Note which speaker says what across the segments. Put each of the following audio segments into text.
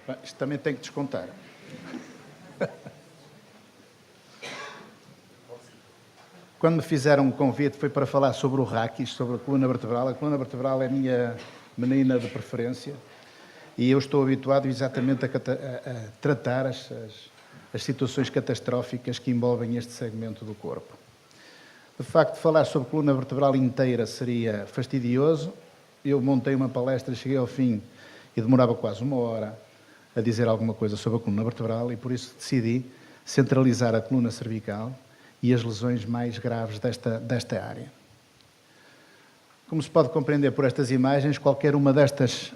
Speaker 1: Bem, isto também tem que descontar. Quando me fizeram um convite foi para falar sobre o raquis, sobre a coluna vertebral. A coluna vertebral é a minha menina de preferência e eu estou habituado exatamente a tratar as situações catastróficas que envolvem este segmento do corpo. De facto, falar sobre coluna vertebral inteira seria fastidioso. Eu montei uma palestra, cheguei ao fim e demorava quase 1 hora a dizer alguma coisa sobre a coluna vertebral e por isso decidi centralizar a coluna cervical e as lesões mais graves desta área. Como se pode compreender por estas imagens, qualquer uma destas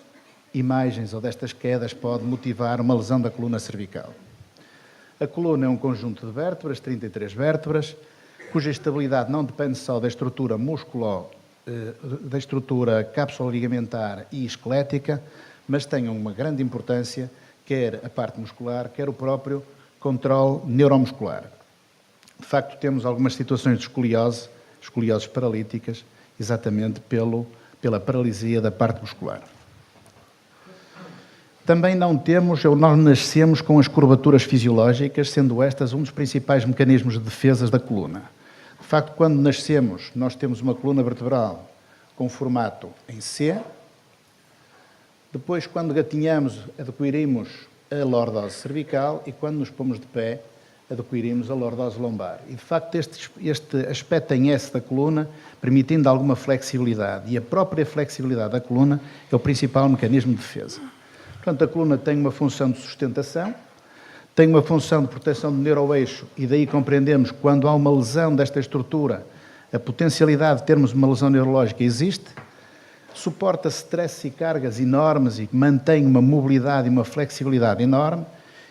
Speaker 1: imagens ou destas quedas pode motivar uma lesão da coluna cervical. A coluna é um conjunto de vértebras, 33 vértebras, cuja estabilidade não depende só da estrutura da estrutura cápsula-ligamentar e esquelética, mas tem uma grande importância, quer a parte muscular, quer o próprio controle neuromuscular. De facto, temos algumas situações de escolioses paralíticas, exatamente pela paralisia da parte muscular. Também nós nascemos com as curvaturas fisiológicas, sendo estas um dos principais mecanismos de defesa da coluna. De facto, quando nascemos, nós temos uma coluna vertebral com formato em C. Depois, quando gatinhamos, adquirimos a lordose cervical e quando nos pomos de pé, adquirimos a lordose lombar. E, de facto, este aspecto em S da coluna, permitindo alguma flexibilidade. E a própria flexibilidade da coluna é o principal mecanismo de defesa. Portanto, a coluna tem uma função de sustentação, tem uma função de proteção do neuroeixo e daí compreendemos que quando há uma lesão desta estrutura, a potencialidade de termos uma lesão neurológica existe, suporta stresses e cargas enormes e mantém uma mobilidade e uma flexibilidade enorme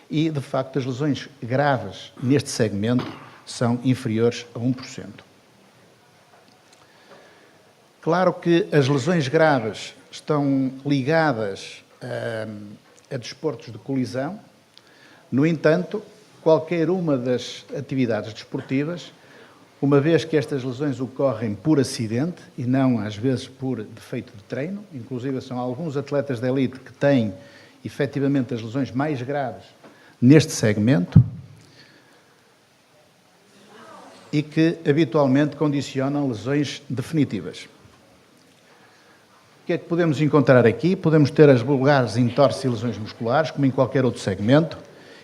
Speaker 1: e, de facto, as lesões graves neste segmento são inferiores a 1%. Claro que as lesões graves estão ligadas a desportos de colisão. No entanto, qualquer uma das atividades desportivas, uma vez que estas lesões ocorrem por acidente e não, às vezes, por defeito de treino, inclusive são alguns atletas de elite que têm, efetivamente, as lesões mais graves neste segmento e que, habitualmente, condicionam lesões definitivas. O que é que podemos encontrar aqui? Podemos ter as vulgares entorses e lesões musculares, como em qualquer outro segmento,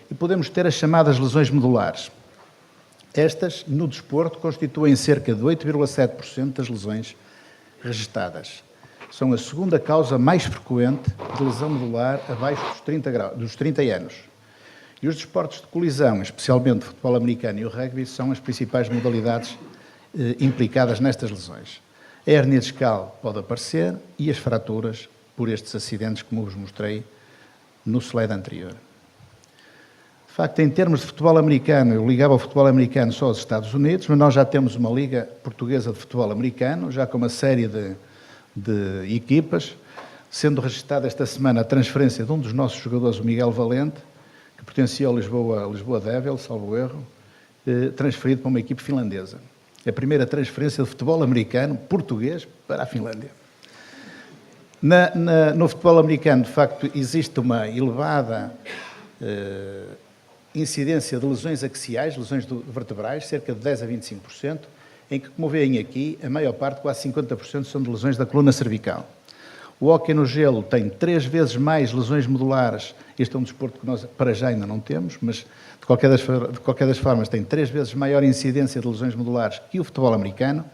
Speaker 1: e podemos ter as chamadas lesões medulares. Estas, no desporto, constituem cerca de 8,7% das lesões registadas. São a segunda causa mais frequente de lesão medular abaixo dos 30 anos. E os desportos de colisão, especialmente o futebol americano e o rugby, são as principais modalidades implicadas nestas lesões. A hérnia discal pode aparecer e as fraturas por estes acidentes, como vos mostrei no slide anterior. De facto, em termos de futebol americano, eu ligava ao futebol americano só aos Estados Unidos, mas nós já temos uma Liga Portuguesa de Futebol Americano, já com uma série de equipas, sendo registada esta semana a transferência de um dos nossos jogadores, o Miguel Valente, que pertencia ao Lisboa Devils, salvo erro, transferido para uma equipe finlandesa. A primeira transferência de futebol americano português para a Finlândia. No futebol americano, de facto, existe uma elevada incidência de lesões axiais, lesões vertebrais, cerca de 10 a 25%, em que, como veem aqui, a maior parte, quase 50%, são de lesões da coluna cervical. O hóquei no gelo tem 3 vezes mais lesões medulares. Este é um desporto que nós, para já, ainda não temos, mas, de qualquer das formas, tem 3 vezes maior incidência de lesões medulares que o futebol americano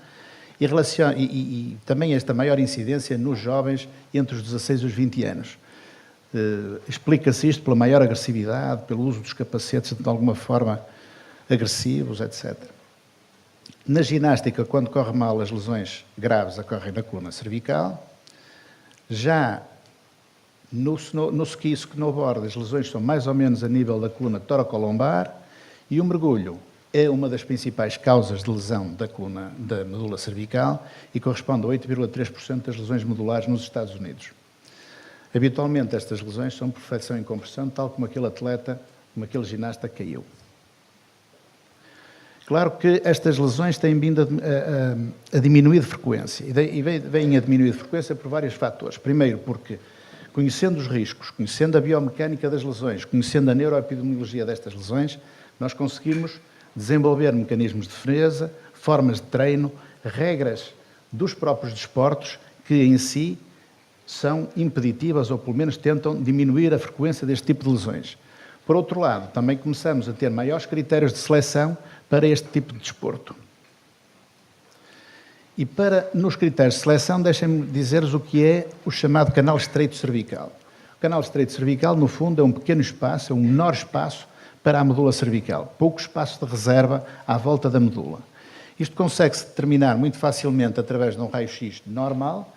Speaker 1: e também esta maior incidência nos jovens entre os 16 e os 20 anos. Explica-se isto pela maior agressividade, pelo uso dos capacetes de alguma forma agressivos, etc. Na ginástica, quando corre mal, as lesões graves ocorrem na coluna cervical. Já no ski e snowboard, as lesões são mais ou menos a nível da coluna toracolombar e o mergulho é uma das principais causas de lesão da medula cervical e corresponde a 8,3% das lesões medulares nos Estados Unidos. Habitualmente, estas lesões são por flexão e compressão, tal como aquele atleta, como aquele ginasta caiu. Claro que estas lesões têm vindo a diminuir de frequência, e vêm a diminuir de frequência por vários fatores. Primeiro, porque Conhecendo os riscos, conhecendo a biomecânica das lesões, conhecendo a neuroepidemiologia destas lesões, nós conseguimos desenvolver mecanismos de defesa, formas de treino, regras dos próprios desportos que em si são impeditivas ou pelo menos tentam diminuir a frequência deste tipo de lesões. Por outro lado, também começamos a ter maiores critérios de seleção para este tipo de desporto. E nos critérios de seleção, deixem-me dizer-vos o que é o chamado canal estreito cervical. O canal estreito cervical, no fundo, é um pequeno espaço, é um menor espaço para a medula cervical, pouco espaço de reserva à volta da medula. Isto consegue-se determinar muito facilmente através de um raio-x normal,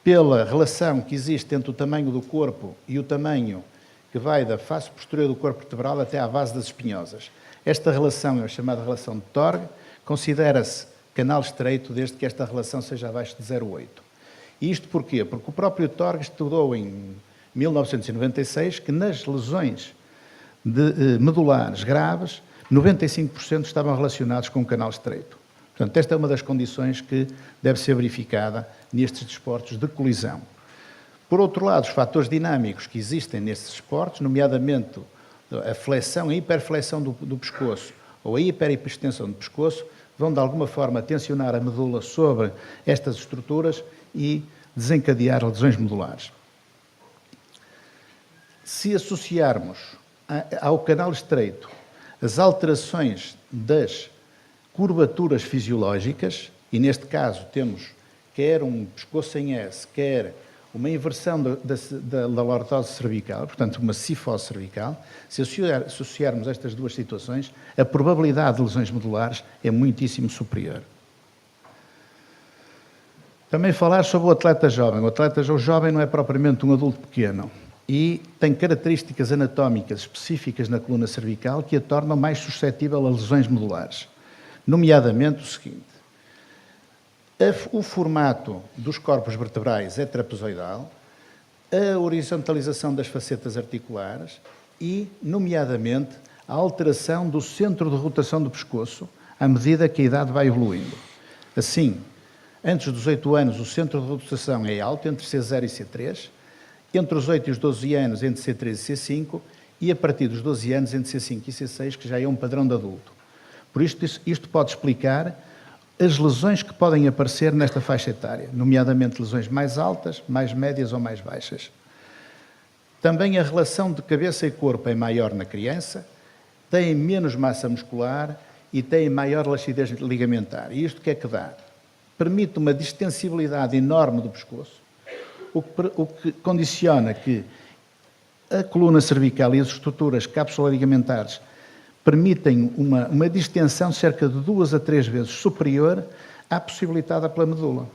Speaker 1: pela relação que existe entre o tamanho do corpo e o tamanho que vai da face posterior do corpo vertebral até à base das espinhosas. Esta relação é a chamada relação de Torg, considera-se canal estreito desde que esta relação seja abaixo de 0,8. E isto porquê? Porque o próprio Torg estudou em 1996 que nas lesões medulares graves, 95% estavam relacionados com o canal estreito. Portanto, esta é uma das condições que deve ser verificada nestes desportos de colisão. Por outro lado, os fatores dinâmicos que existem nestes esportes, nomeadamente a flexão, a hiperflexão do pescoço ou a hiperextensão do pescoço, vão de alguma forma tensionar a medula sobre estas estruturas e desencadear lesões medulares. Se associarmos ao canal estreito as alterações das curvaturas fisiológicas, e neste caso temos quer um pescoço em S, quer uma inversão da lordose cervical, portanto uma cifose cervical, se associarmos estas duas situações, a probabilidade de lesões medulares é muitíssimo superior. Também falar sobre o atleta jovem. O atleta jovem não é propriamente um adulto pequeno e tem características anatómicas específicas na coluna cervical que a tornam mais suscetível a lesões medulares. Nomeadamente o seguinte: o formato dos corpos vertebrais é trapezoidal, a horizontalização das facetas articulares e, nomeadamente, a alteração do centro de rotação do pescoço à medida que a idade vai evoluindo. Assim, antes dos 8 anos, o centro de rotação é alto, entre C0 e C3, entre os 8 e os 12 anos, entre C3 e C5, e a partir dos 12 anos, entre C5 e C6, que já é um padrão de adulto. Por isto pode explicar as lesões que podem aparecer nesta faixa etária, nomeadamente lesões mais altas, mais médias ou mais baixas. Também a relação de cabeça e corpo é maior na criança, tem menos massa muscular e tem maior laxidez ligamentar. E isto o que é que dá? Permite uma distensibilidade enorme do pescoço, o que condiciona que a coluna cervical e as estruturas cápsula-ligamentares permitem uma distensão cerca de 2 a 3 vezes superior à possibilitada pela medula.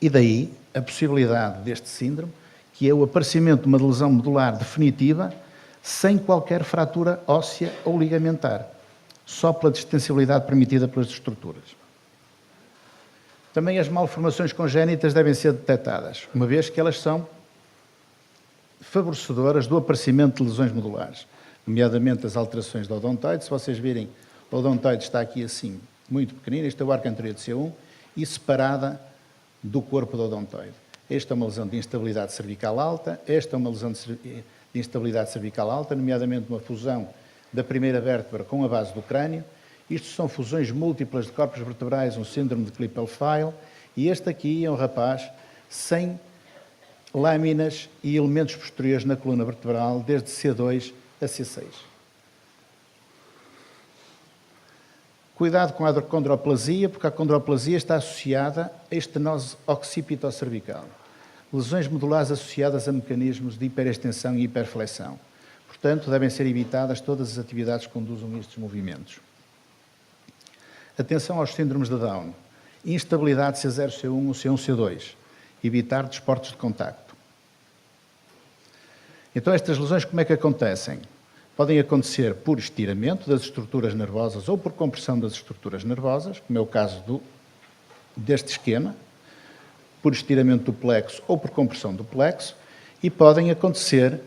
Speaker 1: E daí a possibilidade deste síndrome, que é o aparecimento de uma lesão medular definitiva, sem qualquer fratura óssea ou ligamentar, só pela distensibilidade permitida pelas estruturas. Também as malformações congénitas devem ser detectadas, uma vez que elas são favorecedoras do aparecimento de lesões medulares, nomeadamente as alterações do odontoide. Se vocês virem, o odontoide está aqui assim, muito pequenino, este é o arco anterior de C1, e separada do corpo do odontoide. Esta é uma lesão de instabilidade cervical alta, esta é uma lesão de instabilidade cervical alta, nomeadamente uma fusão da primeira vértebra com a base do crânio. Isto são fusões múltiplas de corpos vertebrais, um síndrome de Klippel-Feil, e este aqui é um rapaz sem lâminas e elementos posteriores na coluna vertebral, desde C2 a C6. Cuidado com a condroplasia, porque a condroplasia está associada a estenose occipito-cervical. Lesões medulares associadas a mecanismos de hiperextensão e hiperflexão. Portanto, devem ser evitadas todas as atividades que conduzam a estes movimentos. Atenção aos síndromes de Down. Instabilidade C0, C1 ou C1, C2. Evitar desportos de contacto. Então, estas lesões como é que acontecem? Podem acontecer por estiramento das estruturas nervosas ou por compressão das estruturas nervosas, como é o caso deste esquema, por estiramento do plexo ou por compressão do plexo, e podem acontecer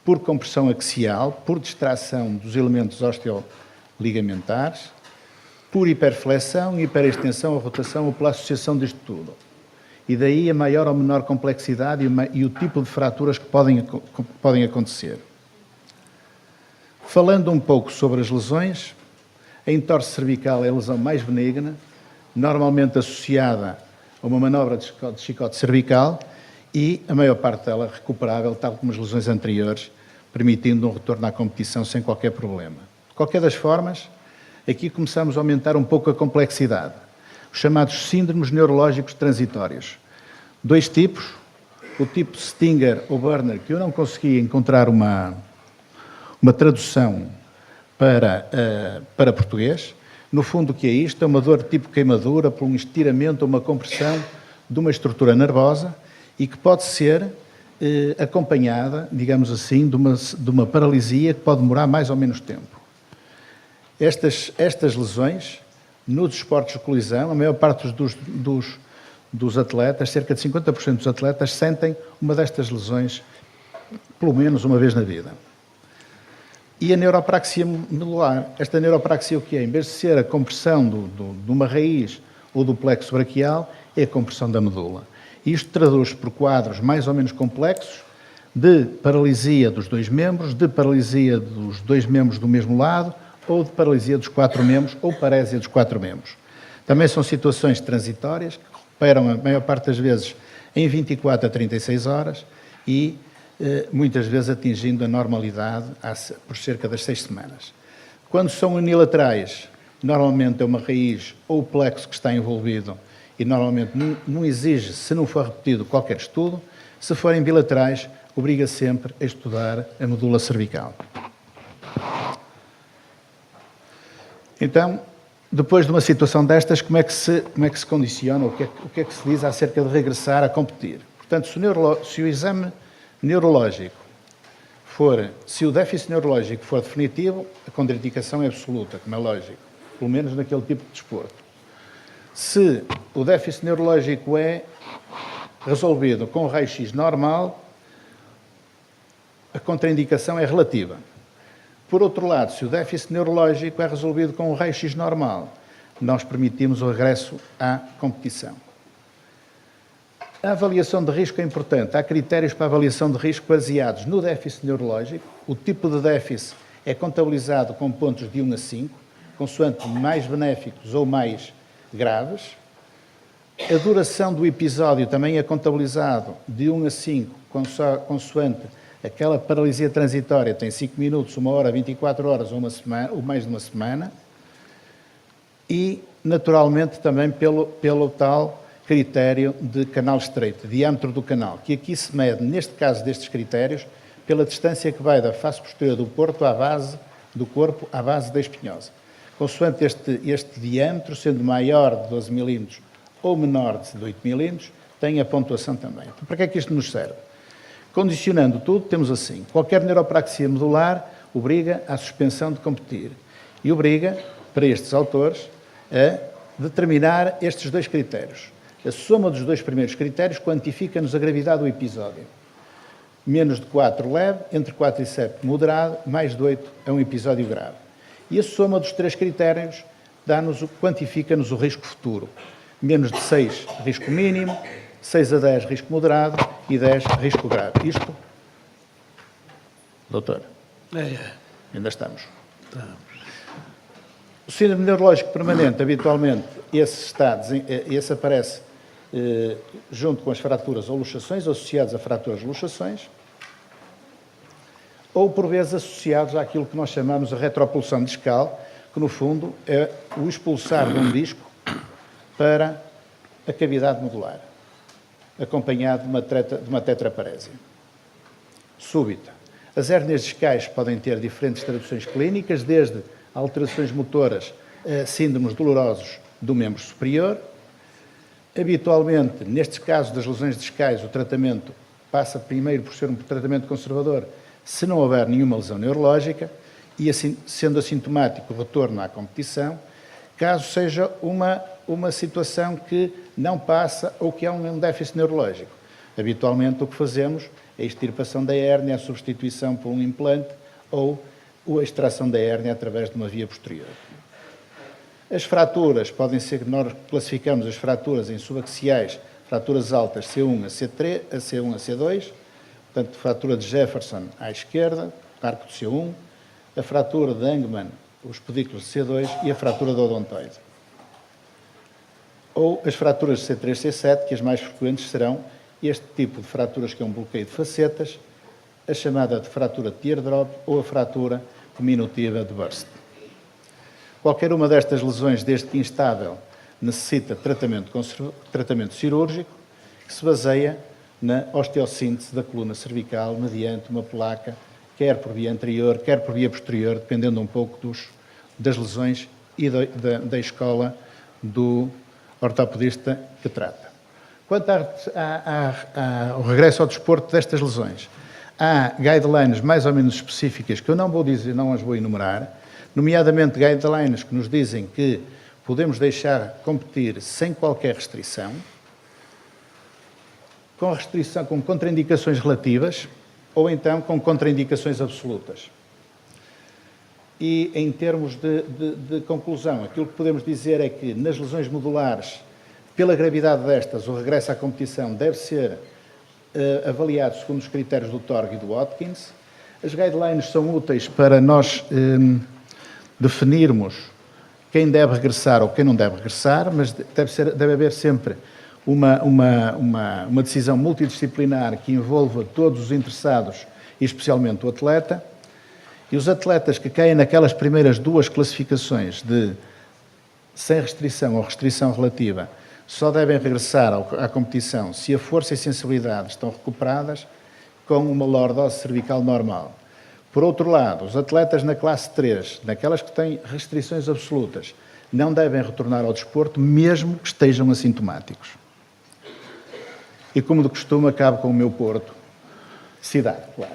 Speaker 1: por compressão axial, por distração dos elementos osteoligamentares, por hiperflexão, hiperextensão ou rotação ou pela associação disto tudo. E daí a maior ou menor complexidade e o tipo de fraturas que podem acontecer. Falando um pouco sobre as lesões, a entorse cervical é a lesão mais benigna, normalmente associada a uma manobra de chicote cervical e a maior parte dela recuperável, tal como as lesões anteriores, permitindo um retorno à competição sem qualquer problema. De qualquer das formas, aqui começamos a aumentar um pouco a complexidade. Os chamados síndromes neurológicos transitórios. 2 tipos, o tipo Stinger ou Burner, que eu não consegui encontrar uma tradução para português. No fundo, o que é isto? É uma dor tipo queimadura por um estiramento ou uma compressão de uma estrutura nervosa e que pode ser acompanhada, digamos assim, de uma paralisia que pode demorar mais ou menos tempo. Estas lesões, nos esportes de colisão, a maior parte dos atletas, cerca de 50% dos atletas, sentem uma destas lesões pelo menos uma vez na vida. E a neuropraxia medular. Esta neuropraxia o que é? Em vez de ser a compressão de uma raiz ou do plexo braquial, é a compressão da medula. Isto traduz por quadros mais ou menos complexos de paralisia dos 2 membros, de paralisia dos 2 membros do mesmo lado, ou de paralisia dos 4 membros, ou parésia dos 4 membros. Também são situações transitórias, que recuperam a maior parte das vezes em 24 a 36 horas e muitas vezes atingindo a normalidade por cerca das 6 semanas. Quando são unilaterais, normalmente é uma raiz ou o plexo que está envolvido e normalmente não exige, se não for repetido, qualquer estudo. Se forem bilaterais, obriga sempre a estudar a medula cervical. Então, depois de uma situação destas, como é que se condiciona, o que é que se diz acerca de regressar a competir? Portanto, se o exame neurológico se o déficit neurológico for definitivo, a contraindicação é absoluta, como é lógico, pelo menos naquele tipo de desporto. Se o déficit neurológico é resolvido com o raio-x normal, a contraindicação é relativa. Por outro lado, se o déficit neurológico é resolvido com o raio-x normal, nós permitimos o regresso à competição. A avaliação de risco é importante. Há critérios para a avaliação de risco baseados no déficit neurológico. O tipo de déficit é contabilizado com pontos de 1 a 5, consoante mais benéficos ou mais graves. A duração do episódio também é contabilizado de 1 a 5, consoante aquela paralisia transitória tem 5 minutos, 1 hora, 24 horas ou mais de uma semana. E, naturalmente, também pelo tal critério de canal estreito, diâmetro do canal, que aqui se mede, neste caso destes critérios, pela distância que vai da face posterior do corpo à base da espinhosa. Consoante este diâmetro, sendo maior de 12 mm ou menor de 8 mm, tem a pontuação também. Então, para que é que isto nos serve? Condicionando tudo, temos assim: qualquer neuropraxia medular obriga à suspensão de competir e obriga, para estes autores, a determinar estes 2 critérios. A soma dos 2 primeiros critérios quantifica-nos a gravidade do episódio. Menos de 4 leve, entre 4 e 7 moderado, mais de 8 é um episódio grave. E a soma dos 3 critérios quantifica-nos o risco futuro. Menos de 6, risco mínimo, 6 a 10, risco moderado e 10, risco grave. Isto, doutor? Ainda estamos. O síndrome neurológico permanente, habitualmente, esse aparece junto com as fraturas ou luxações, associados a fraturas ou luxações, ou por vezes associados àquilo que nós chamamos de retropulsão discal, que no fundo é o expulsar de um disco para a cavidade medular, acompanhado de uma tetraparésia súbita. As hérnias discais podem ter diferentes traduções clínicas, desde alterações motoras a síndromes dolorosos do membro superior. Habitualmente, nestes casos das lesões discais, o tratamento passa primeiro por ser um tratamento conservador, se não houver nenhuma lesão neurológica, e assim, sendo assintomático, o retorno à competição. Caso seja uma situação que não passa ou que há um déficit neurológico, habitualmente o que fazemos é a extirpação da hérnia, a substituição por um implante ou a extração da hérnia através de uma via posterior. As fraturas podem ser, nós classificamos as fraturas em subaxiais, fraturas altas C1 a C3, a C1 a C2, portanto, fratura de Jefferson à esquerda, arco de C1, a fratura de Angman, os pedículos de C2 e a fratura do odontoide. Ou as fraturas de C3 e C7, que as mais frequentes serão este tipo de fraturas, que é um bloqueio de facetas, a chamada de fratura de teardrop ou a fratura diminutiva de burst. Qualquer uma destas lesões, desde que instável, necessita tratamento cirúrgico, que se baseia na osteossíntese da coluna cervical mediante uma placa, quer por via anterior, quer por via posterior, dependendo um pouco das lesões e da escola do ortopedista que trata. Quanto ao regresso ao desporto destas lesões, há guidelines mais ou menos específicas que eu não vou dizer, não as vou enumerar, nomeadamente guidelines que nos dizem que podemos deixar competir sem qualquer restrição, com contraindicações relativas ou então com contraindicações absolutas. E em termos de conclusão, aquilo que podemos dizer é que nas lesões modulares, pela gravidade destas, o regresso à competição deve ser avaliado segundo os critérios do Torg e do Watkins. As guidelines são úteis para nós definirmos quem deve regressar ou quem não deve regressar, mas deve haver sempre uma decisão multidisciplinar que envolva todos os interessados e especialmente o atleta. E os atletas que caem naquelas primeiras duas classificações de sem restrição ou restrição relativa só devem regressar à competição se a força e a sensibilidade estão recuperadas com uma lordose cervical normal. Por outro lado, os atletas na classe 3, naquelas que têm restrições absolutas, não devem retornar ao desporto, mesmo que estejam assintomáticos. E como de costume, acabo com o meu Porto. Cidade, claro.